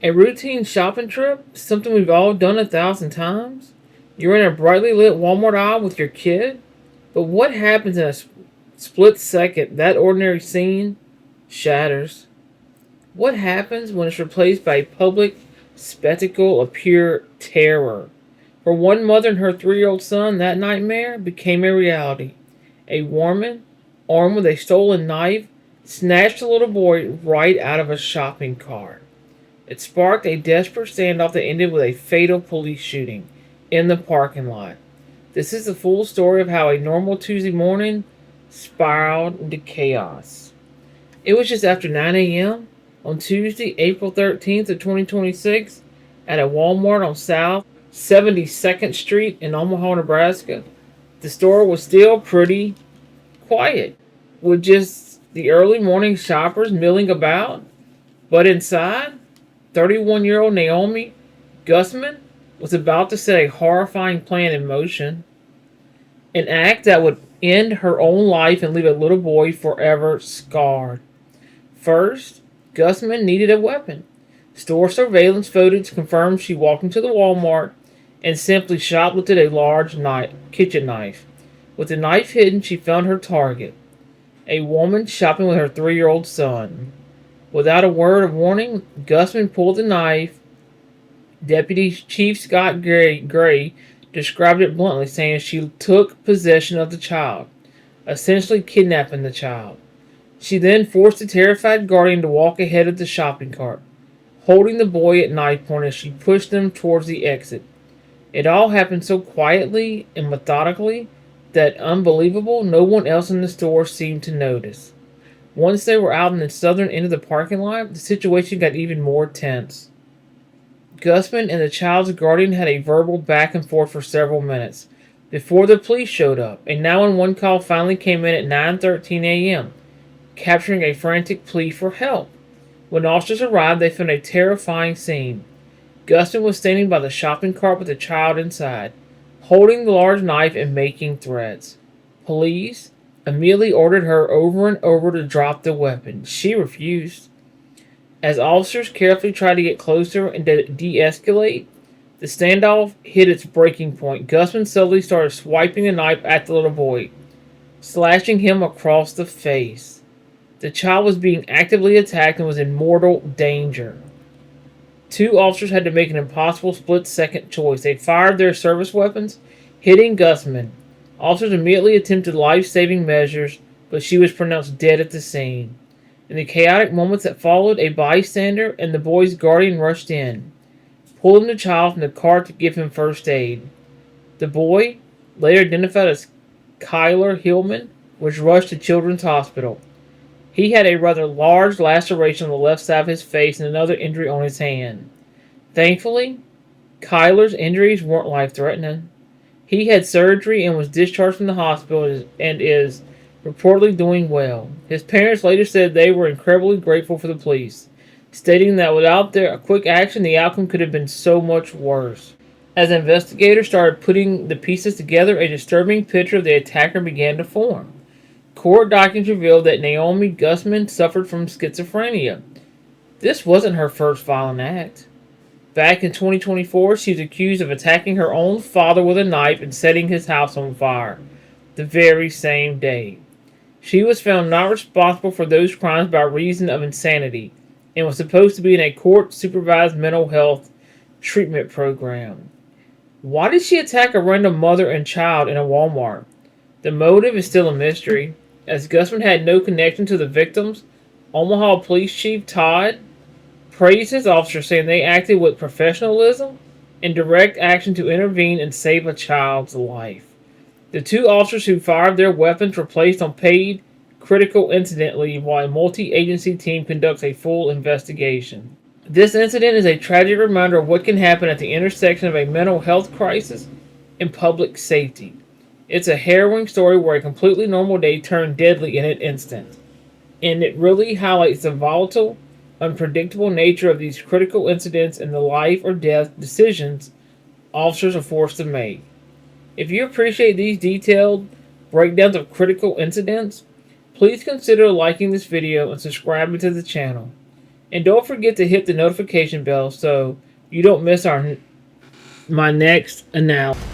A routine shopping trip? Something we've all done 1,000 times? You're in a brightly lit Walmart aisle with your kid? But what happens in a split second? That ordinary scene shatters. What happens when it's replaced by a public spectacle of pure terror? For one mother and her 3-year-old son, that nightmare became a reality. A woman, armed with a stolen knife, snatched the little boy right out of a shopping cart. It sparked a desperate standoff that ended with a fatal police shooting in the parking lot. This is the full story of how a normal Tuesday morning spiraled into chaos. It was just after 9 a.m. on Tuesday, April 13th of 2026 at a Walmart on South 72nd Street in Omaha, Nebraska. The store was still pretty quiet, with just the early morning shoppers milling about. But inside, 31-year-old Naomi Gussman was about to set a horrifying plan in motion, an act that would end her own life and leave a little boy forever scarred. First, Gussman needed a weapon. Store surveillance footage confirmed she walked into the Walmart and simply shoplifted a large kitchen knife. With the knife hidden, she found her target, a woman shopping with her 3-year-old son. Without a word of warning, Gussman pulled the knife. Deputy Chief Scott Gray described it bluntly, saying she took possession of the child, essentially kidnapping the child. She then forced the terrified guardian to walk ahead of the shopping cart, holding the boy at knife point as she pushed them towards the exit. It all happened so quietly and methodically that, unbelievable, no one else in the store seemed to notice. Once they were out in the southern end of the parking lot, the situation got even more tense. Gussman and the child's guardian had a verbal back and forth for several minutes before the police showed up. A 911 call finally came in at 9:13 a.m., capturing a frantic plea for help. When officers arrived, they found a terrifying scene. Gussman was standing by the shopping cart with the child inside, holding the large knife and making threats. Police immediately ordered her over and over to drop the weapon. She refused. As officers carefully tried to get closer and de-escalate, the standoff hit its breaking point. Gussman suddenly started swiping the knife at the little boy, slashing him across the face. The child was being actively attacked and was in mortal danger. Two officers had to make an impossible split-second choice. They fired their service weapons, hitting Gussman. Officers immediately attempted life-saving measures, but she was pronounced dead at the scene. In the chaotic moments that followed, a bystander and the boy's guardian rushed in, pulling the child from the cart to give him first aid. The boy, later identified as Kyler Hillman, was rushed to Children's Hospital. He had a rather large laceration on the left side of his face and another injury on his hand. Thankfully, Kyler's injuries weren't life-threatening. He had surgery and was discharged from the hospital and is reportedly doing well. His parents later said they were incredibly grateful for the police, stating that without their quick action, the outcome could have been so much worse. As investigators started putting the pieces together, a disturbing picture of the attacker began to form. Court documents revealed that Naomi Gussman suffered from schizophrenia. This wasn't her first violent act. Back in 2024, she was accused of attacking her own father with a knife and setting his house on fire the very same day. She was found not responsible for those crimes by reason of insanity and was supposed to be in a court-supervised mental health treatment program. Why did she attack a random mother and child in a Walmart? The motive is still a mystery. As Gussman had no connection to the victims, Omaha Police Chief Todd praised his officers, saying they acted with professionalism and direct action to intervene and save a child's life. The two officers who fired their weapons were placed on paid critical incident leave while a multi-agency team conducts a full investigation. This incident is a tragic reminder of what can happen at the intersection of a mental health crisis and public safety. It's a harrowing story where a completely normal day turned deadly in an instant. And it really highlights the volatile, unpredictable nature of these critical incidents and the life or death decisions officers are forced to make. If you appreciate these detailed breakdowns of critical incidents, please consider liking this video and subscribing to the channel. And don't forget to hit the notification bell so you don't miss my next analysis.